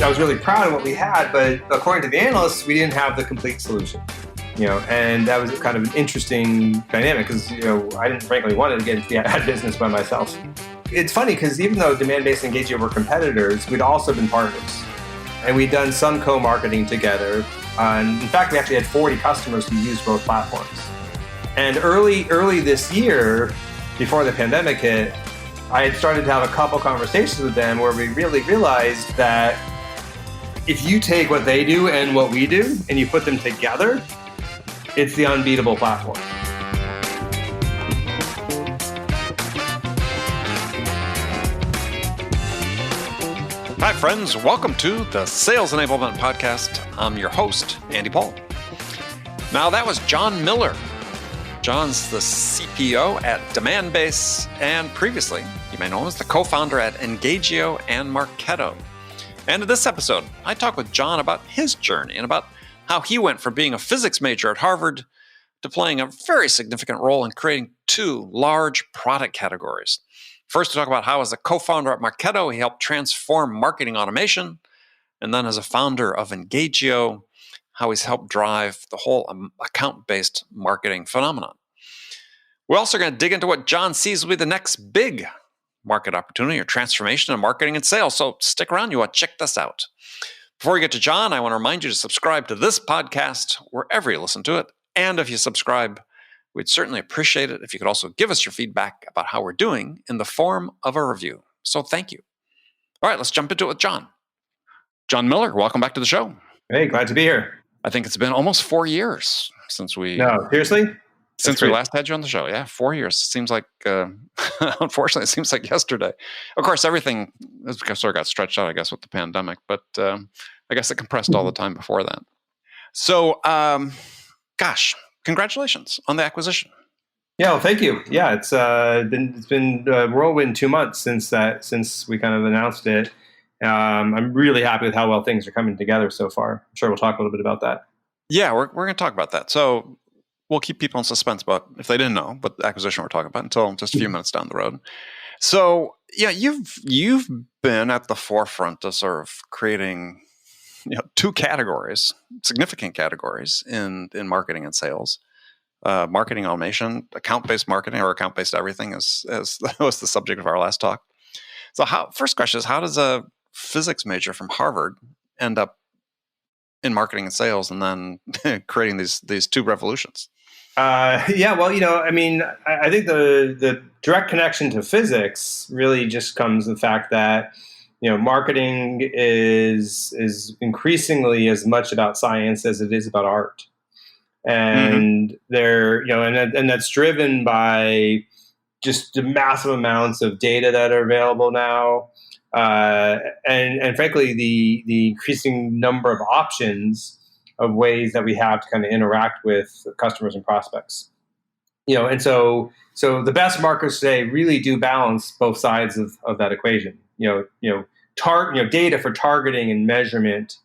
I was really proud of what we had, but according to the analysts, we didn't have the complete solution. And that was kind of an interesting dynamic because, I didn't frankly want to get into the ad business by myself. It's funny because even though Demandbase and Engagio were competitors, we'd also been partners. And we'd done some co-marketing together. In fact, we actually had 40 customers who used both platforms. And early this year, before the pandemic hit, I had started to have a couple conversations with them where we really realized that if you take what they do and what we do and you put them together, it's the unbeatable platform. Hi, friends. Welcome to the Sales Enablement Podcast. I'm your host, Andy Paul. Now, that was Jon Miller. Jon's the CPO at Demandbase, and previously, you may know him as the co-founder at Engagio and Marketo. And in this episode, I talk with Jon about his journey and about how he went from being a physics major at Harvard to playing a very significant role in creating two large product categories. First, to talk about how as a co-founder at Marketo, he helped transform marketing automation, and then as a founder of Engagio, how he's helped drive the whole account-based marketing phenomenon. We're also going to dig into what Jon sees will be the next big market opportunity or transformation in marketing and sales. So stick around, you want to check this out. Before we get to Jon, I want to remind you to subscribe to this podcast wherever you listen to it. And if you subscribe, we'd certainly appreciate it if you could also give us your feedback about how we're doing in the form of a review. So thank you. All right, let's jump into it with Jon. Jon Miller, welcome back to the show. Hey, glad to be here. I think it's been almost 4 years since we... No, seriously? Since we last had you on the show. Yeah, 4 years. Seems like, unfortunately, it seems like yesterday. Of course, everything sort of got stretched out, I guess, with the pandemic. But I guess it compressed all the time before that. So, gosh, congratulations on the acquisition. Yeah, well, thank you. Yeah, it's been a whirlwind 2 months since we kind of announced it. I'm really happy with how well things are coming together so far. I'm sure we'll talk a little bit about that. Yeah, we're going to talk about that. So we'll keep people in suspense about if they didn't know what the acquisition we're talking about until just a few minutes down the road. So yeah, you've been at the forefront of sort of creating two categories, significant categories in marketing and sales. Marketing automation, account-based marketing or account-based everything as was the subject of our last talk. So first question is, how does a physics major from Harvard end up in marketing and sales and then creating these two revolutions? Yeah, well, I think the direct connection to physics really just comes from the fact that, marketing is increasingly as much about science as it is about art. And and that's driven by just the massive amounts of data that are available now. And frankly, the increasing number of options of ways that we have to kind of interact with customers and prospects. And so the best marketers today really do balance both sides of that equation. Data for targeting and measurement,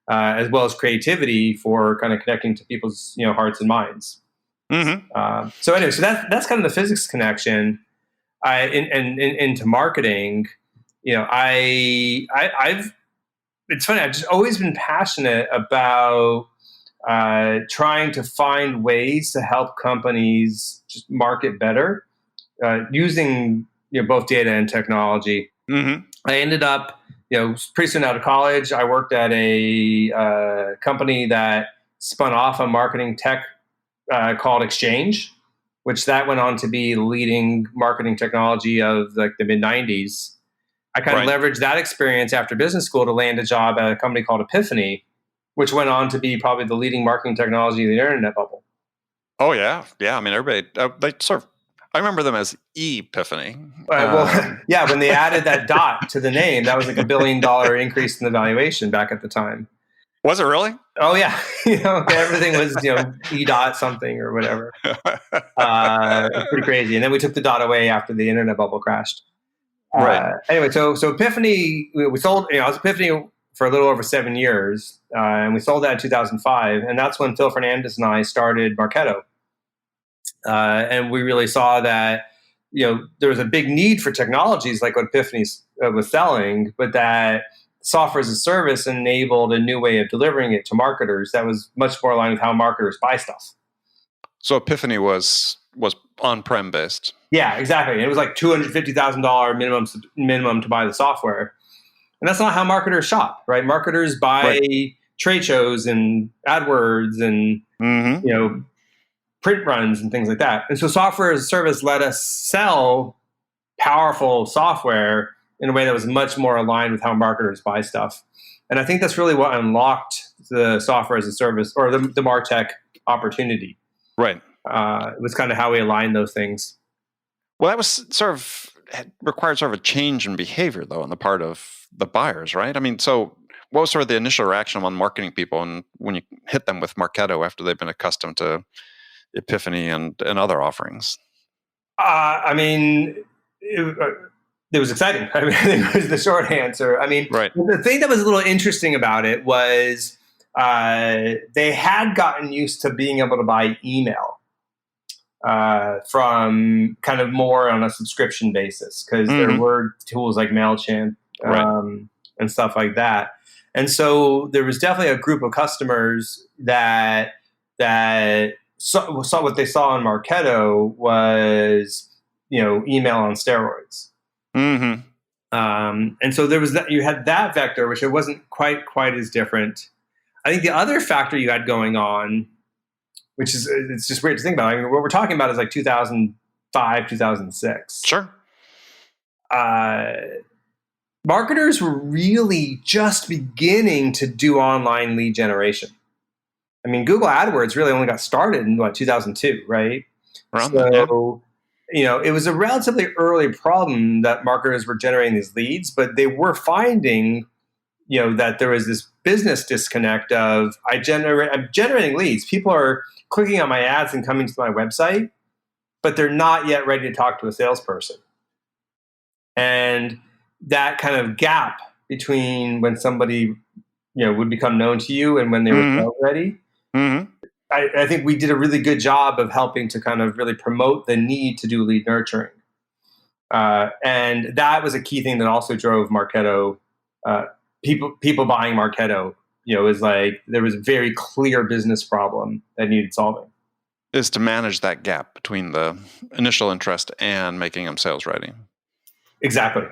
as well as creativity for kind of connecting to people's hearts and minds. Mm-hmm. So that's kind of the physics connection. Into marketing. It's funny. I've just always been passionate about trying to find ways to help companies just market better using both data and technology. Mm-hmm. I ended up, pretty soon out of college, I worked at a company that spun off a marketing tech called Exchange, which that went on to be the leading marketing technology of the mid-90s. I kind of leveraged that experience after business school to land a job at a company called Epiphany, which went on to be probably the leading marketing technology of the internet bubble. Oh, yeah. Yeah. I mean, everybody, they sort of, I remember them as Epiphany. Yeah, when they added that dot to the name, that was like $1 billion increase in the valuation back at the time. Was it really? Oh, yeah. Everything was, E dot something or whatever. It's pretty crazy. And then we took the dot away after the internet bubble crashed. Right. Anyway, so Epiphany, we sold, I was Epiphany for a little over 7 years, and we sold that in 2005. And that's when Phil Fernandez and I started Marketo. And we really saw that, there was a big need for technologies like what Epiphany was selling, but that software as a service enabled a new way of delivering it to marketers that was much more aligned with how marketers buy stuff. So Epiphany was on-prem based. Yeah, exactly. And it was like $250,000 minimum to buy the software. And that's not how marketers shop, right? Marketers buy trade shows and AdWords and print runs and things like that. And so software as a service let us sell powerful software in a way that was much more aligned with how marketers buy stuff. And I think that's really what unlocked the software as a service or the MarTech opportunity. Right. It was kind of how we aligned those things. Well, that was required sort of a change in behavior, though, on the part of the buyers, right? I mean, so what was sort of the initial reaction among marketing people and when you hit them with Marketo after they've been accustomed to Epiphany and other offerings? I mean, it was exciting. I mean, I think it was the short answer. I mean, the thing that was a little interesting about it was they had gotten used to being able to buy email from kind of more on a subscription basis because there were tools like MailChimp and stuff like that. And so there was definitely a group of customers that saw what they saw in Marketo was, email on steroids. And so there was that, you had that vector, which it wasn't quite as different. I think the other factor you had going on, which is, it's just weird to think about. I mean, what we're talking about is like 2005, 2006. Sure. Marketers were really just beginning to do online lead generation. I mean, Google AdWords really only got started in 2002, right? It was a relatively early problem that marketers were generating these leads, but they were finding, that there was this business disconnect of I'm generating leads. People are clicking on my ads and coming to my website, but they're not yet ready to talk to a salesperson. And that kind of gap between when somebody, would become known to you and when they were ready. I think we did a really good job of helping to kind of really promote the need to do lead nurturing. And that was a key thing that also drove Marketo, people buying Marketo, is like there was a very clear business problem that needed solving. Is to manage that gap between the initial interest and making them sales ready. Exactly.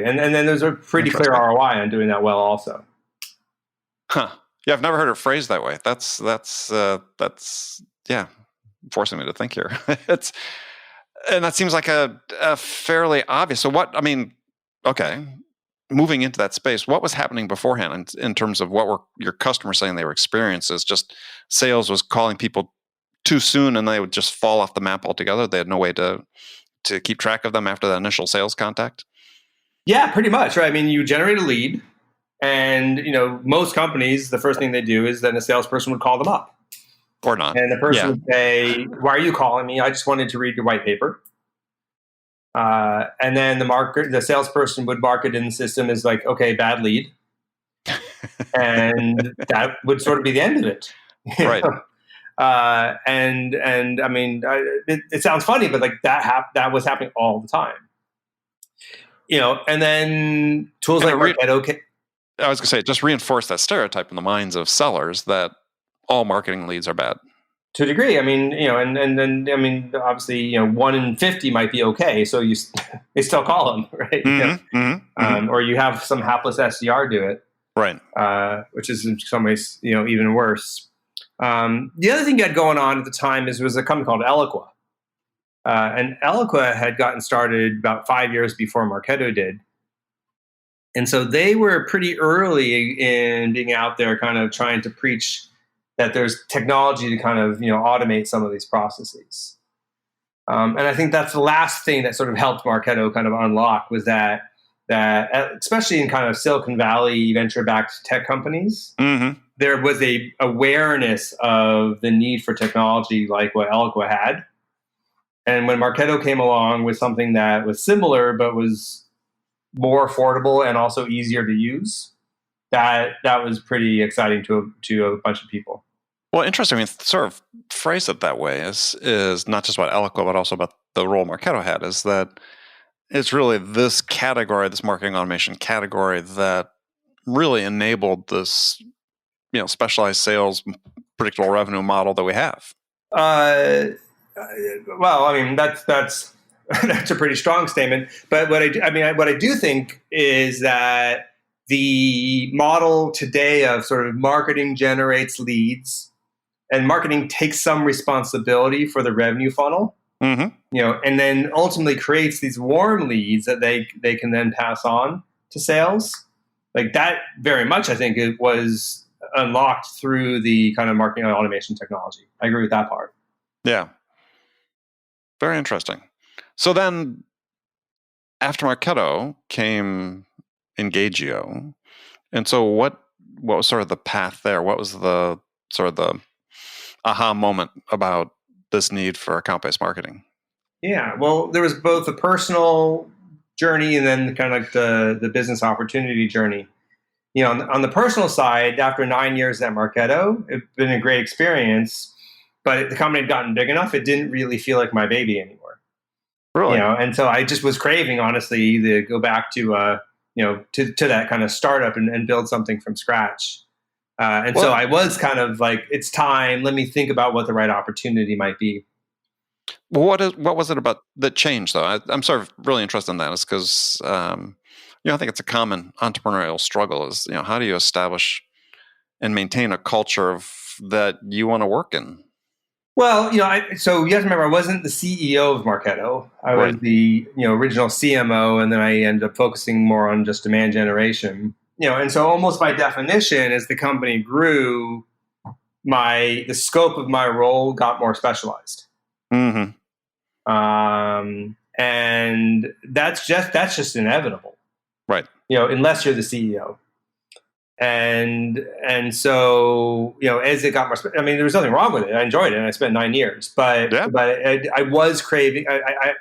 And then there's a pretty clear ROI on doing that well also. Huh. Yeah, I've never heard it phrased that way. That's forcing me to think here. And that seems like a fairly obvious. So moving into that space, what was happening beforehand in terms of what were your customers saying they were experiences? Just sales was calling people too soon and they would just fall off the map altogether. They had no way to keep track of them after the initial sales contact? Yeah, pretty much, right? I mean, you generate a lead. And, most companies, the first thing they do is then a salesperson would call them up. Or not. And the person would say, why are you calling me? I just wanted to read your white paper. And then the salesperson would mark it in the system as like, okay, bad lead. And that would sort of be the end of it. Right. And I mean, it sounds funny, but like that was happening all the time. And then tools like Marketo. I was going to say, just reinforce that stereotype in the minds of sellers that all marketing leads are bad. To a degree. I mean, obviously, 1 in 50 might be okay. So they still call them, right? Or you have some hapless SDR do it. Right. Which is in some ways, even worse. The other thing you had going on at the time was a company called Eloqua. And Eloqua had gotten started about 5 years before Marketo did. And so they were pretty early in being out there kind of trying to preach that there's technology to kind of, automate some of these processes. And I think that's the last thing that sort of helped Marketo kind of unlock was that especially in kind of Silicon Valley venture-backed tech companies, there was a awareness of the need for technology like what Eloqua had. And when Marketo came along with something that was similar but was more affordable and also easier to use, that was pretty exciting to a bunch of people. Well, interesting. I mean, sort of phrase it that way is not just about Eloqua, but also about the role Marketo had, is that it's really this category, this marketing automation category that really enabled this, specialized sales, predictable revenue model that we have? Well, I mean, that's that's a pretty strong statement. But what I do think is that the model today of sort of marketing generates leads, and marketing takes some responsibility for the revenue funnel. Mm-hmm. And then ultimately creates these warm leads that they can then pass on to sales. Like that, very much, I think it was unlocked through the kind of marketing automation technology. I agree with that part. Yeah. Very interesting. So then after Marketo came Engagio. And so what was sort of the path there? What was the sort of the aha moment about this need for account-based marketing? Yeah, well, there was both a personal journey and then kind of like the business opportunity journey. On the personal side, after 9 years at Marketo, it's been a great experience, but the company had gotten big enough, it didn't really feel like my baby anymore. Really? And so I just was craving, honestly, to go back to to that kind of startup and build something from scratch. So I was kind of like, it's time. Let me think about what the right opportunity might be. Well, what was it about that changed, though? I'm sort of really interested in that. Is because I think it's a common entrepreneurial struggle. Is how do you establish and maintain a culture that you want to work in? Well, so you have to remember, I wasn't the CEO of Marketo. I was the original CMO, and then I ended up focusing more on just demand generation. And so almost by definition, as the company grew, the scope of my role got more specialized. Mm-hmm. And that's just inevitable, right? Unless you're the CEO. And so as it got more, there was nothing wrong with it. I enjoyed it, and I spent 9 years. But I was craving. I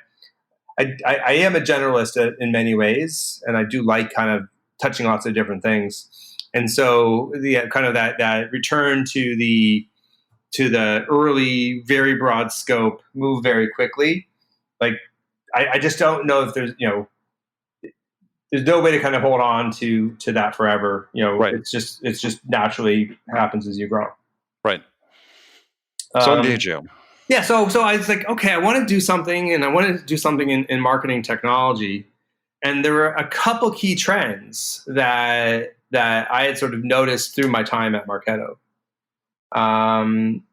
am a generalist in many ways, and I do like kind of touching lots of different things. And so the kind of that return to the early, very broad scope, move very quickly. Like I just don't know if there's there's no way to kind of hold on to that forever. It's just naturally happens as you grow. Right. So Engagio. Yeah. So I was like, okay, I want to do something, and I wanted to do something in marketing technology. And there were a couple key trends that I had sort of noticed through my time at Marketo.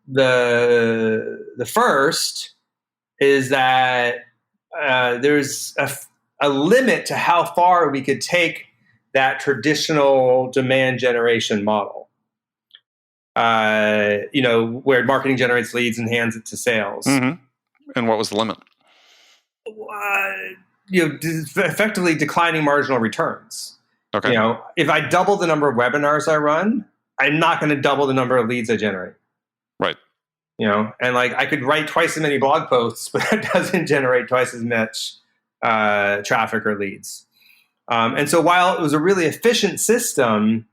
The first is that there's a limit to how far we could take that traditional demand generation model. Where marketing generates leads and hands it to sales. Mm-hmm. And what was the limit? Effectively declining marginal returns. Okay. If I double the number of webinars I run, I'm not going to double the number of leads I generate. Right. And like I could write twice as many blog posts, but that doesn't generate twice as much traffic or leads. And so while it was a really efficient system,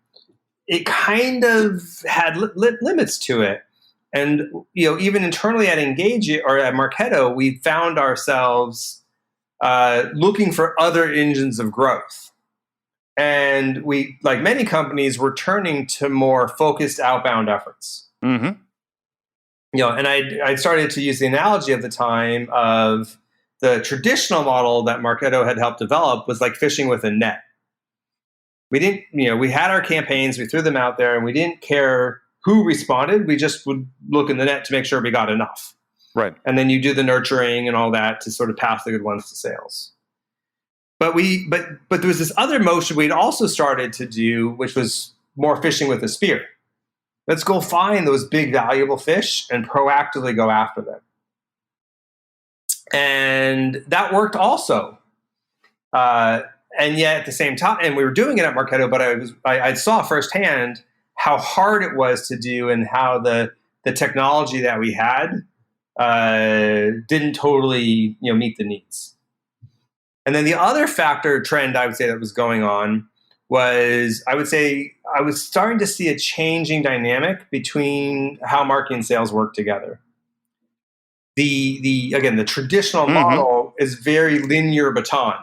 it kind of had limits to it. And even internally at Engagio or at Marketo, we found ourselves looking for other engines of growth. And we, like many companies, were turning to more focused outbound efforts. Mm-hmm. And I started to use the analogy at the time of the traditional model that Marketo had helped develop was like fishing with a net. We didn't, we had our campaigns, we threw them out there, and we didn't care who responded. We just would look in the net to make sure we got enough. Right. And then you do the nurturing and all that to sort of pass the good ones to sales. But there was this other motion we'd also started to do, which was more fishing with a spear. Let's go find those big, valuable fish and proactively go after them. And that worked also. And yet at the same time, and we were doing it at Marketo, but I saw firsthand how hard it was to do and how the technology that we had didn't totally meet the needs. And then the other trend I would say that was going on was, I would say I was starting to see a changing dynamic between how marketing and sales work together. The traditional model is very linear baton.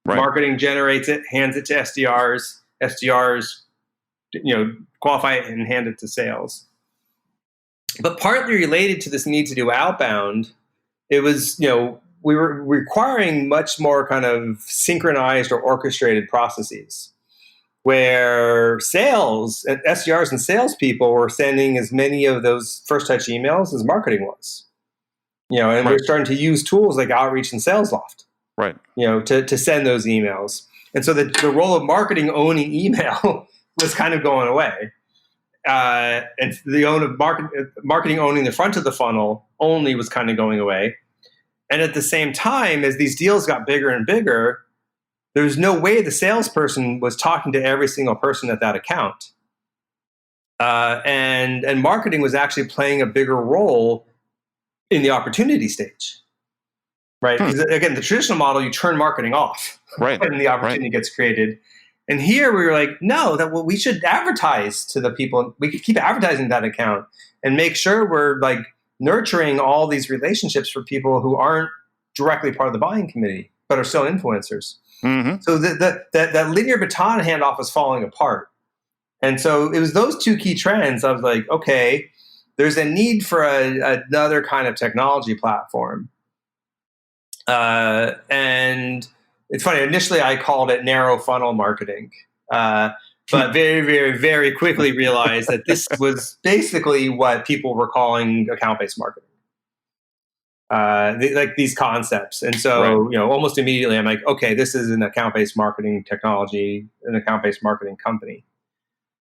Right. Marketing generates it, hands it to SDRs. SDRs qualify it and hand it to sales. But partly related to this need to do outbound, it was, we were requiring much more kind of synchronized or orchestrated processes, where sales, SDRs and salespeople were sending as many of those first touch emails as marketing was. And we're starting to use tools like Outreach and SalesLoft, right? To send those emails. And so the role of marketing owning email was kind of going away. And the marketing owning the front of the funnel only was kind of going away. And at the same time, as these deals got bigger and bigger, there was no way the salesperson was talking to every single person at that account. And marketing was actually playing a bigger role in the opportunity stage, right? Because again, the traditional model, you turn marketing off when the opportunity gets created. And here we were like, no, we should advertise to the people. We could keep advertising that account and make sure we're like nurturing all these relationships for people who aren't directly part of the buying committee, but are still influencers. Mm-hmm. So that linear baton handoff was falling apart. And so it was those two key trends. I was like, okay, there's a need for another kind of technology platform. And it's funny, initially I called it narrow funnel marketing, but very, very, very quickly realized that this was basically what people were calling account-based marketing. Like these concepts. And so, almost immediately I'm like, okay, this is an account-based marketing technology, an account-based marketing company.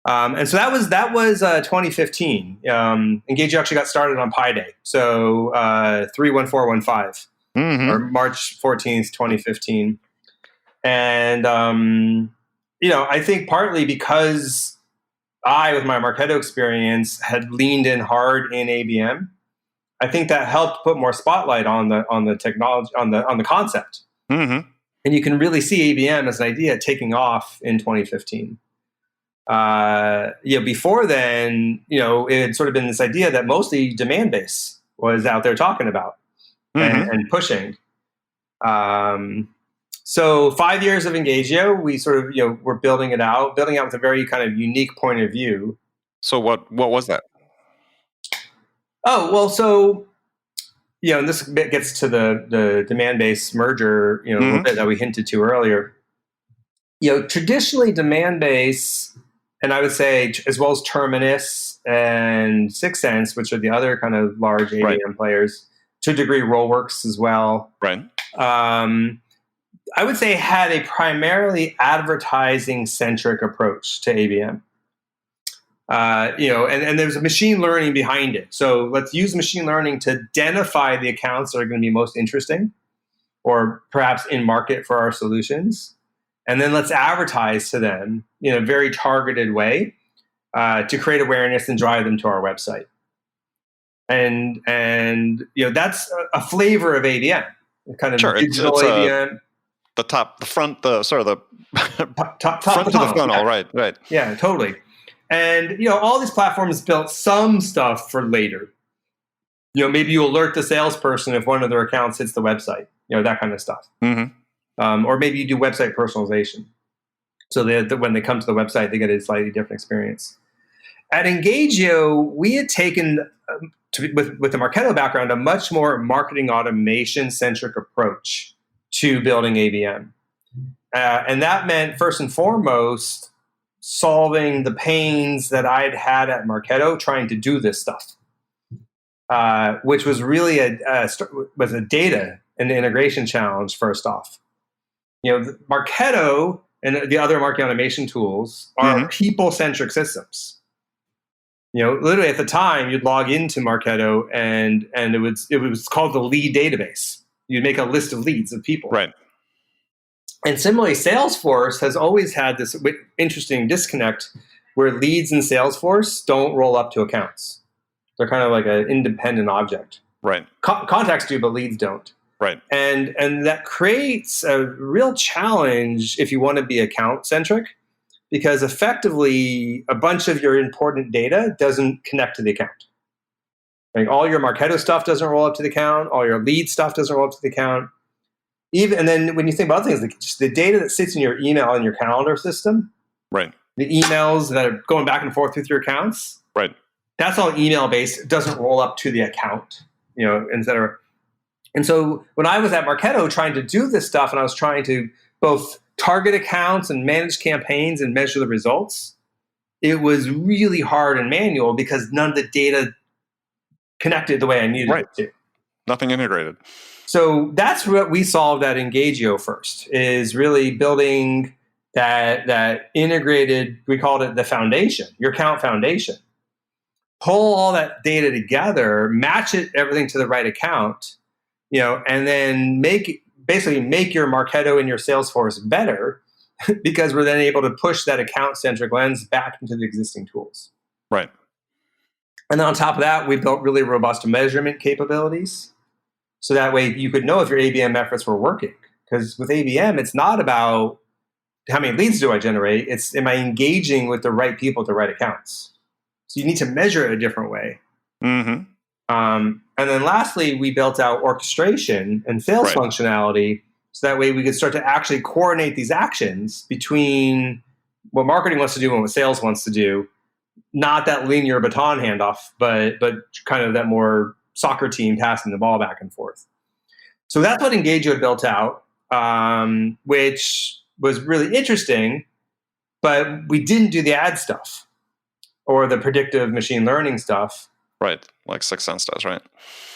And so that was 2015. Engagio actually got started on Pi Day. So 31415 or March 14th, 2015. And, I think partly because I, with my Marketo experience, had leaned in hard in ABM, I think that helped put more spotlight on the technology, on the concept. Mm-hmm. And you can really see ABM as an idea taking off in 2015. Before then, it had sort of been this idea that mostly Demandbase was out there talking about and pushing. So 5 years of Engagio, we sort of, we're building it out with a very kind of unique point of view. So what was that? Oh, well, so, and this bit gets to the Demandbase merger, a little bit that we hinted to earlier. Traditionally Demandbase, and I would say as well as Terminus and 6 Sense, which are the other kind of large ABM players, to a degree Rollworks as well. Right. I would say had a primarily advertising-centric approach to ABM. And there's a machine learning behind it. So let's use machine learning to identify the accounts that are going to be most interesting or perhaps in market for our solutions. And then let's advertise to them in a very targeted way to create awareness and drive them to our website. And that's a flavor of ABM, kind of digital ABM. Top of the funnel, right. Yeah, totally. And, all these platforms built some stuff for later. Maybe you alert the salesperson if one of their accounts hits the website, that kind of stuff. Mm-hmm. Or maybe you do website personalization. So that when they come to the website, they get a slightly different experience. At Engagio, we had taken, with the Marketo background, a much more marketing automation-centric approach to building ABM. And that meant, first and foremost, solving the pains that I'd had at Marketo trying to do this stuff, which was really was a data and integration challenge, first off. Marketo and the other marketing automation tools are people-centric systems. Literally at the time, you'd log into Marketo and it was called the lead database. You'd make a list of leads of people. Right. And similarly, Salesforce has always had this interesting disconnect where leads in Salesforce don't roll up to accounts. They're kind of like an independent object. Right. Contacts do, but leads don't. Right. And that creates a real challenge if you want to be account-centric, because effectively a bunch of your important data doesn't connect to the account. Like all your Marketo stuff doesn't roll up to the account. All your lead stuff doesn't roll up to the account. And then when you think about things, like just the data that sits in your email and your calendar system, right, the emails that are going back and forth with your accounts. Right. That's all email based. It doesn't roll up to the account, etc. And so when I was at Marketo trying to do this stuff, and I was trying to both target accounts and manage campaigns and measure the results, it was really hard and manual because none of the data connected the way I needed it to. Nothing integrated. So that's what we solved at Engagio first, is really building that integrated, we called it the foundation, your account foundation. Pull all that data together, match everything to the right account, and then make your Marketo and your Salesforce better because we're then able to push that account-centric lens back into the existing tools. Right. And then on top of that, we built really robust measurement capabilities. So that way you could know if your ABM efforts were working. Because with ABM, it's not about how many leads do I generate. It's, am I engaging with the right people at the right accounts? So you need to measure it a different way. Mm-hmm. And then lastly, we built out orchestration and sales functionality. So that way we could start to actually coordinate these actions between what marketing wants to do and what sales wants to do. Not that linear baton handoff, but kind of that more soccer team passing the ball back and forth. So that's what Engagio had built out, which was really interesting, but we didn't do the ad stuff or the predictive machine learning stuff. Right, like 6 Sense does, right?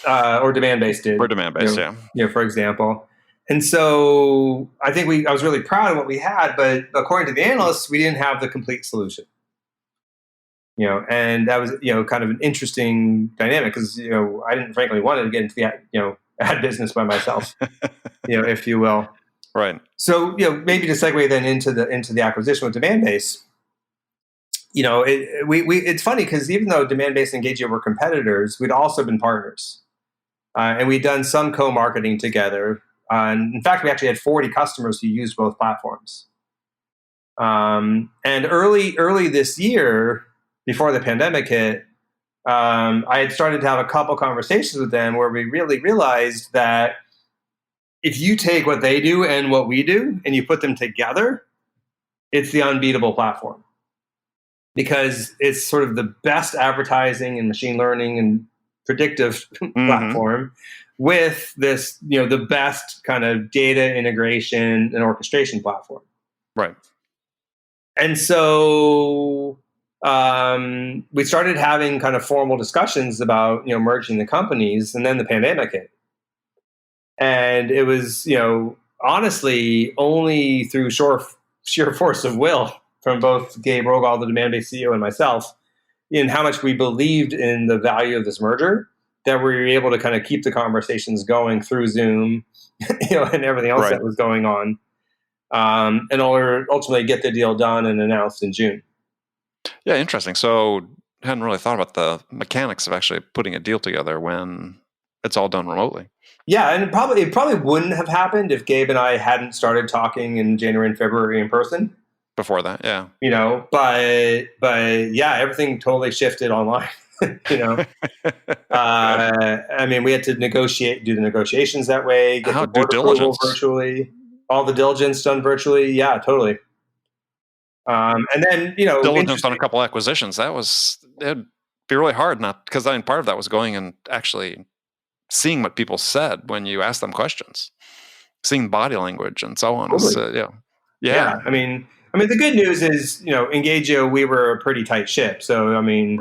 Or Demandbase did. Or Demandbase, for example. And so I think I was really proud of what we had, but according to the analysts, we didn't have the complete solution. And that was, kind of an interesting dynamic because, I didn't frankly want to get into the, ad business by myself, if you will. Right. So, maybe to segue then into the acquisition with Demandbase, it's funny because even though Demandbase and Engagio were competitors, we'd also been partners. And we'd done some co-marketing together. And in fact, we actually had 40 customers who used both platforms. And early this year, before the pandemic hit, I had started to have a couple conversations with them where we really realized that if you take what they do and what we do and you put them together, it's the unbeatable platform. Because it's sort of the best advertising and machine learning and predictive platform with this, the best kind of data integration and orchestration platform. Right. And so we started having kind of formal discussions about, merging the companies, and then the pandemic hit. And it was, honestly, only through sheer force of will from both Gabe Rogal, the Demandbase CEO, and myself, in how much we believed in the value of this merger, that we were able to kind of keep the conversations going through Zoom, and everything else that was going on, and ultimately get the deal done and announced in June. Yeah, interesting. So hadn't really thought about the mechanics of actually putting a deal together when it's all done remotely. Yeah, and it probably wouldn't have happened if Gabe and I hadn't started talking in January and February in person. Before that, yeah. But yeah, everything totally shifted online. I mean, we had to do the negotiations that way, get the board approval virtually, all the diligence done virtually. Yeah, totally. And then, diligence on a couple acquisitions. It'd be really hard, not because part of that was going and actually seeing what people said when you asked them questions, seeing body language and so on. Totally. Yeah. I mean, the good news is, Engagio, we were a pretty tight ship. So, I mean,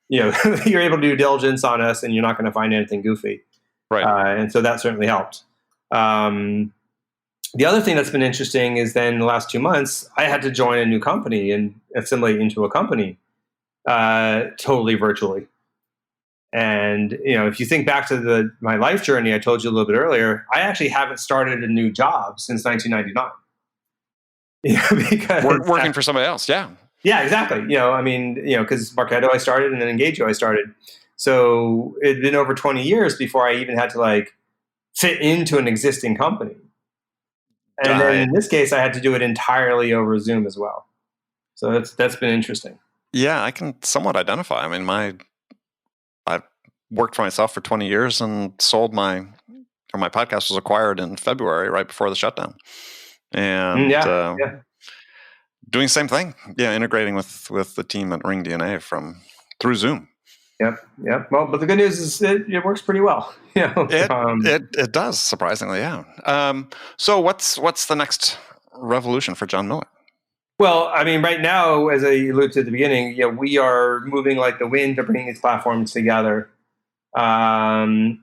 you're able to do diligence on us and you're not going to find anything goofy. Right. And so that certainly helped. The other thing that's been interesting is then in the last 2 months, I had to join a new company and assimilate into a company totally virtually. And, if you think back to my life journey, I told you a little bit earlier, I actually haven't started a new job since 1999. Because working for somebody else. Yeah. Yeah, exactly. Because Marketo I started and then Engagio I started. So it'd been over 20 years before I even had to fit into an existing company. And then in this case, I had to do it entirely over Zoom as well. So that's been interesting. Yeah, I can somewhat identify. I mean, I've worked for myself for 20 years and sold my podcast was acquired in February, right before the shutdown. And doing the same thing. Yeah, integrating with the team at Ring DNA through Zoom. Yep. Well, but the good news is it works pretty well. It does, surprisingly, yeah. So what's the next revolution for Jon Miller? Well, I mean, right now, as I alluded to at the beginning, we are moving like the wind to bring these platforms together. And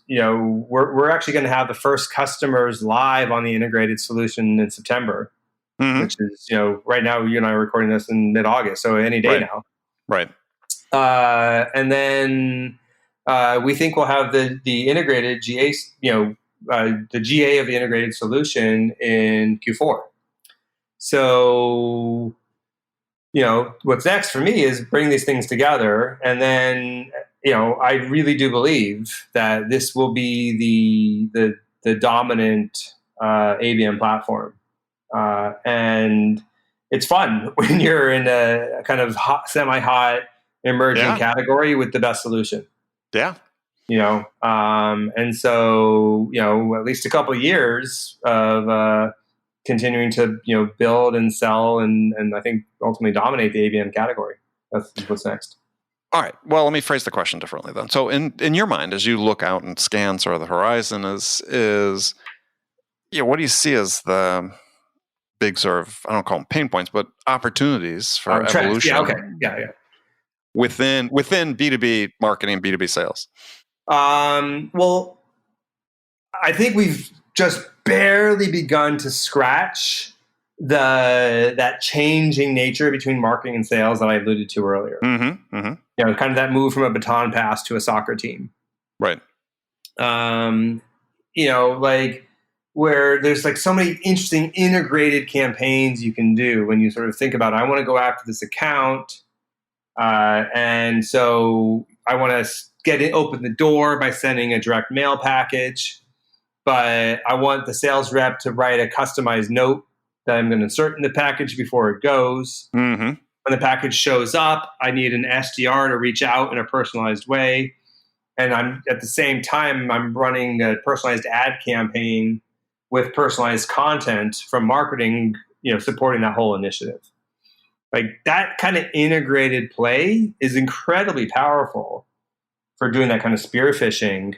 we're actually going to have the first customers live on the integrated solution in September, which is right now you and I are recording this in mid-August, so any day now. Right. And then we think we'll have the integrated GA, the GA of the integrated solution in Q4. So, what's next for me is bring these things together, and then I really do believe that this will be the dominant ABM platform, and it's fun when you're in a kind of semi-hot emerging category with the best solution. Yeah. And so at least a couple of years of continuing to build and sell and I think ultimately dominate the ABM category. That's what's next. All right. Well, let me phrase the question differently then. So in your mind, as you look out and scan sort of the horizon, is what do you see as the big sort of, I don't call them pain points, but opportunities for evolution? Yeah. Okay. Yeah. Within B2B marketing, B2B sales. Well, I think we've just barely begun to scratch that changing nature between marketing and sales that I alluded to earlier. Kind of that move from a baton pass to a soccer team. Right. Like where there's like so many interesting integrated campaigns you can do when you sort of think about, I want to go after this account. And so I want to open the door by sending a direct mail package, but I want the sales rep to write a customized note that I'm going to insert in the package before it goes. When the package shows up, I need an SDR to reach out in a personalized way. And I'm at the same time, I'm running a personalized ad campaign with personalized content from marketing, supporting that whole initiative. Like that kind of integrated play is incredibly powerful for doing that kind of spear phishing.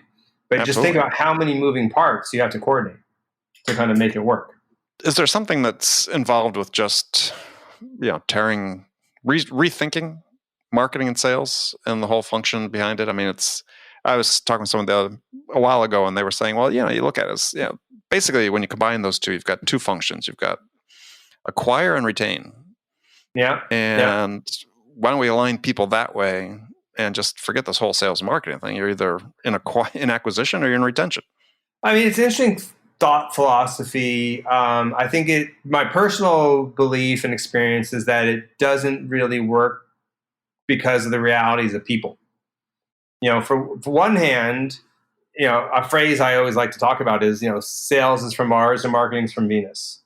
But Absolutely. Just think about how many moving parts you have to coordinate to kind of make it work. Is there something that's involved with just, rethinking marketing and sales and the whole function behind it? I mean, I was talking to someone a while ago and they were saying, well, you look at it as, basically when you combine those two, you've got two functions. You've got acquire and retain. Yeah. And why don't we align people that way and just forget this whole sales marketing thing? You're either in acquisition or you're in retention. I mean, it's an interesting thought philosophy. I think my personal belief and experience is that it doesn't really work because of the realities of people. For one hand, a phrase I always like to talk about is, sales is from Mars and marketing is from Venus.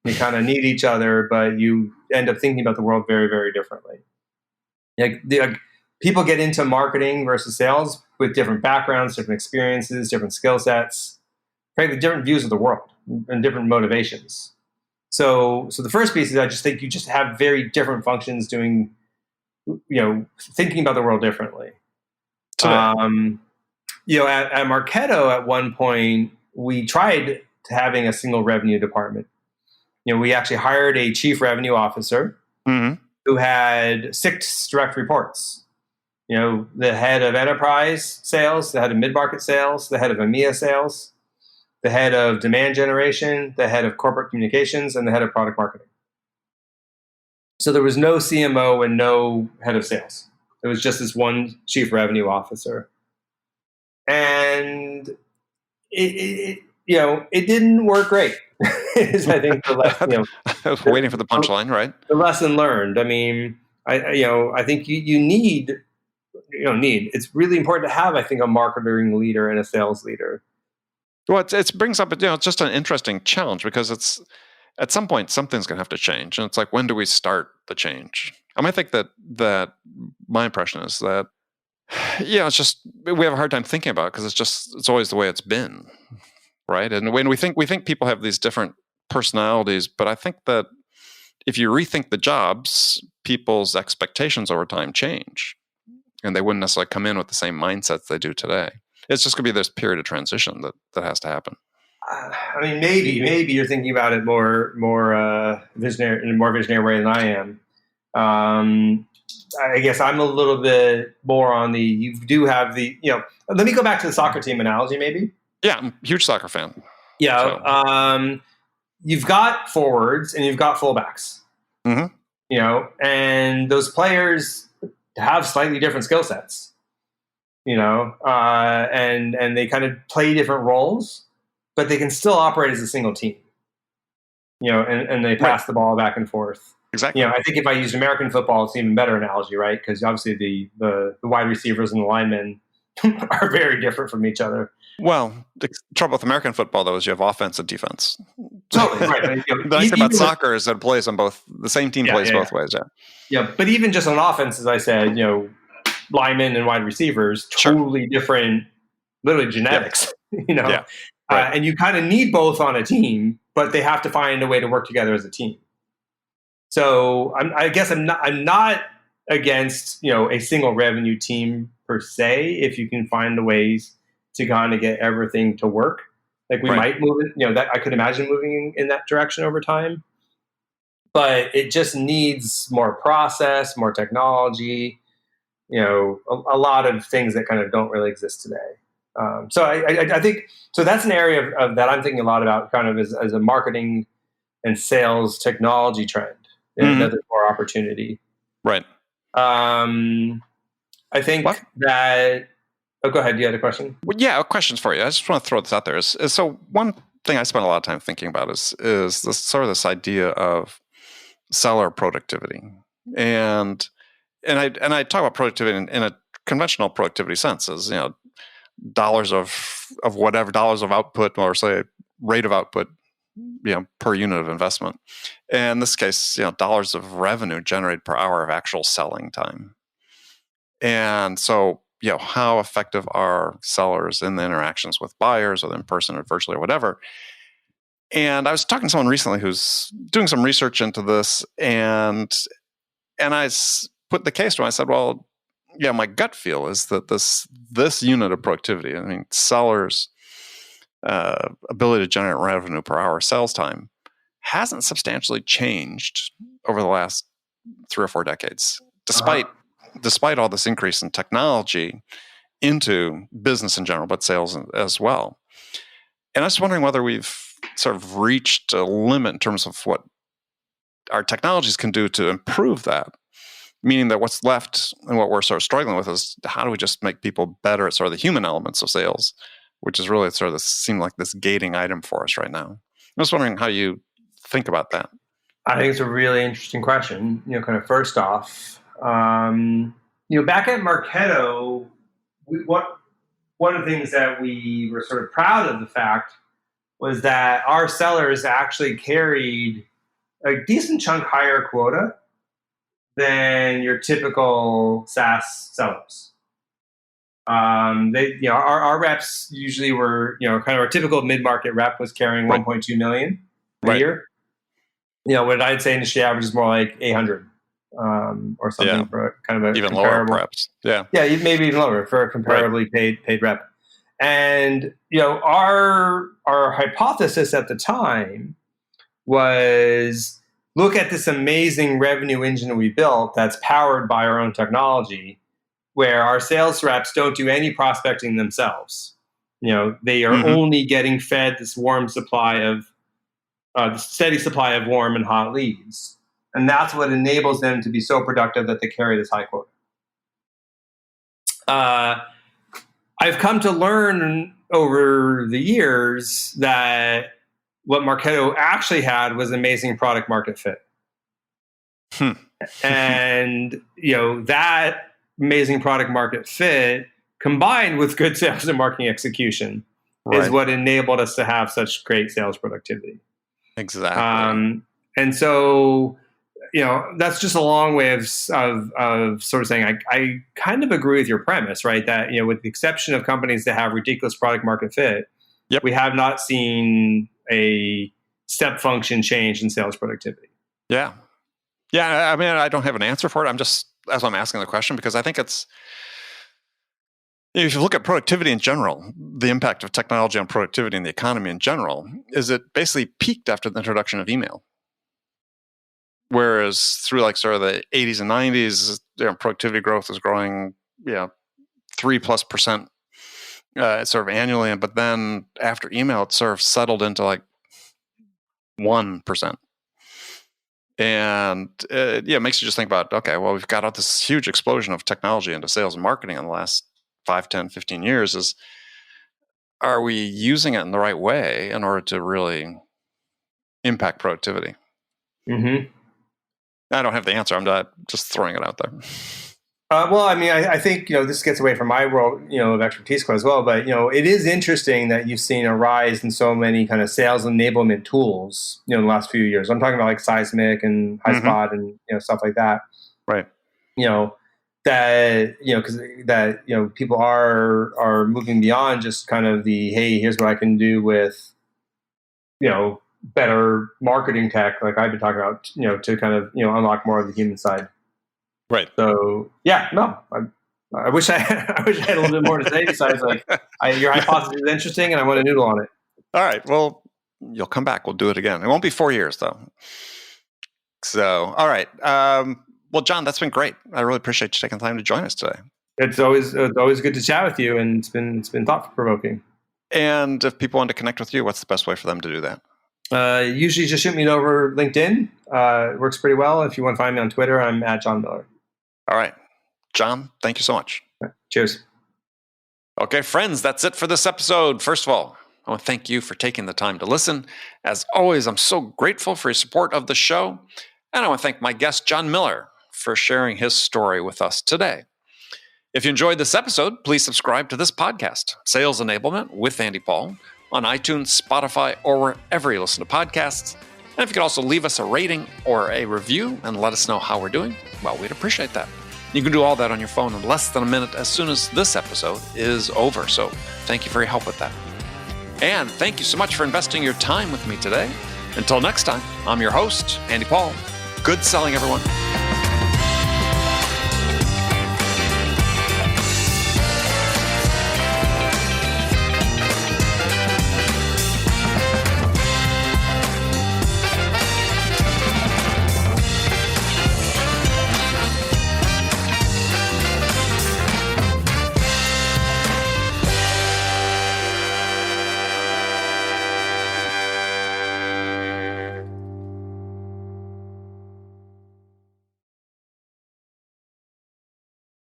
You kind of need each other, but you end up thinking about the world very, very differently. People get into marketing versus sales with different backgrounds, different experiences, different skill sets, frankly, different views of the world and different motivations. So the first piece is I just think you just have very different functions doing, thinking about the world differently. At Marketo at one point, we tried to having a single revenue department. We actually hired a chief revenue officer who had 6 direct reports. The head of enterprise sales, the head of mid-market sales, the head of EMEA sales, the head of demand generation, the head of corporate communications, and the head of product marketing. So there was no CMO and no head of sales. It was just this one chief revenue officer. And it didn't work great. Is I think I was waiting for the punchline, right? The lesson learned. I mean, I think you need, it's really important to have, I think, a marketing leader and a sales leader. Well, it brings up, it's just an interesting challenge because it's at some point something's going to have to change, and it's like, when do we start the change? I mean, I think that my impression is that, it's just we have a hard time thinking about it because it's always the way it's been, right? And when we think people have these different personalities, but I think that if you rethink the jobs, people's expectations over time change, and they wouldn't necessarily come in with the same mindsets they do today. It's just going to be this period of transition that has to happen. I mean, maybe you're thinking about it more visionary in a more visionary way than I am. I guess I'm a little bit more on the. You do have the. Let me go back to the soccer team analogy, maybe. Yeah, I'm a huge soccer fan. Yeah. So. You've got forwards and you've got fullbacks. Mm-hmm. And those players have slightly different skill sets. And they kind of play different roles, but they can still operate as a single team. And they pass the ball back and forth. Exactly. I think if I used American football, it's an even better analogy, right? Because obviously the wide receivers and the linemen are very different from each other. Well, the trouble with American football, though, is you have offense and defense. Totally, right. The nice thing about soccer is that it plays on both. The same team plays both ways. Yeah, but even just on offense, as I said, linemen and wide receivers, totally different, literally genetics. And you kind of need both on a team, but they have to find a way to work together as a team. So I guess I'm not against a single revenue team per se if you can find the ways to kind of get everything to work. Like we might move it, that I could imagine moving in that direction over time. But it just needs more process, more technology, a lot of things that kind of don't really exist today. So I think, so that's an area of that I'm thinking a lot about kind of as a marketing and sales technology trend. Another more opportunity. Right. I think that... Oh, go ahead. You had a question? Well, yeah, questions for you. I just want to throw this out there. So one thing I spent a lot of time thinking about is this sort of this idea of seller productivity, and I talk about productivity in a conventional productivity sense, as dollars of whatever, dollars of output, or say rate of output, per unit of investment. And in this case, dollars of revenue generated per hour of actual selling time. And so, how effective are sellers in the interactions with buyers, or in person or virtually or whatever? And I was talking to someone recently who's doing some research into this, and I put the case to him. I said, well, my gut feel is that this unit of productivity, I mean, sellers' ability to generate revenue per hour sales time, hasn't substantially changed over the last 3 or 4 decades, despite all this increase in technology into business in general, but sales as well. And I was wondering whether we've sort of reached a limit in terms of what our technologies can do to improve that. Meaning that what's left and what we're sort of struggling with is how do we just make people better at sort of the human elements of sales, which is really sort of seem like this gating item for us right now. I was wondering how you think about that. I think it's a really interesting question. Kind of first off, back at Marketo, one of the things that we were sort of proud of the fact was that our sellers actually carried a decent chunk higher quota than your typical SaaS sellers. Our reps usually were, kind of our typical mid-market rep was carrying 1.2 million a year. What I'd say industry average is more like 800 or something for kind of a even lower, perhaps. Yeah, maybe even lower for a comparably paid rep. And our hypothesis at the time was, look at this amazing revenue engine we built that's powered by our own technology, where our sales reps don't do any prospecting themselves. They are only getting fed this steady supply of warm and hot leads. And that's what enables them to be so productive that they carry this high quota. I've come to learn over the years that what Marketo actually had was amazing product market fit. And, that amazing product market fit combined with good sales and marketing execution is what enabled us to have such great sales productivity. Exactly. And so, that's just a long way of sort of saying, I kind of agree with your premise, right? That, with the exception of companies that have ridiculous product market fit, we have not seen a step function change in sales productivity. Yeah. Yeah, I mean, I don't have an answer for it. That's why I'm asking the question, because I think if you look at productivity in general, the impact of technology on productivity and the economy in general, is it basically peaked after the introduction of email. Whereas through like sort of the 80s and 90s, productivity growth was growing, 3+% sort of annually. But then after email, it sort of settled into like 1%. And it makes you just think about, okay, well, we've got this huge explosion of technology into sales and marketing in the last 5, 10, 15 years. Are we using it in the right way in order to really impact productivity? Mm-hmm. I don't have the answer. I'm not just throwing it out there. Well, I mean, I think, this gets away from my world, of expertise as well. But, it is interesting that you've seen a rise in so many kind of sales enablement tools, in the last few years. I'm talking about like Seismic and HighSpot and, stuff like that. Right. That people are moving beyond just kind of the, hey, here's what I can do with, better marketing tech, like I've been talking about, to kind of, unlock more of the human side. Right. So yeah, no, I wish I had a little bit more to say besides like your hypothesis is interesting and I want to noodle on it. All right. Well, you'll come back. We'll do it again. It won't be 4 years though. So, all right. Well, Jon, that's been great. I really appreciate you taking the time to join us today. It's always good to chat with you, and it's been thought provoking. And if people want to connect with you, what's the best way for them to do that? Usually just shoot me over LinkedIn. It works pretty well. If you want to find me on Twitter, I'm at Jon Miller. All right. Jon, thank you so much. Cheers. Okay, friends, that's it for this episode. First of all, I want to thank you for taking the time to listen. As always, I'm so grateful for your support of the show. And I want to thank my guest, Jon Miller, for sharing his story with us today. If you enjoyed this episode, please subscribe to this podcast, Sales Enablement with Andy Paul, on iTunes, Spotify, or wherever you listen to podcasts. And if you could also leave us a rating or a review and let us know how we're doing, well, we'd appreciate that. You can do all that on your phone in less than a minute as soon as this episode is over. So thank you for your help with that. And thank you so much for investing your time with me today. Until next time, I'm your host, Andy Paul. Good selling, everyone.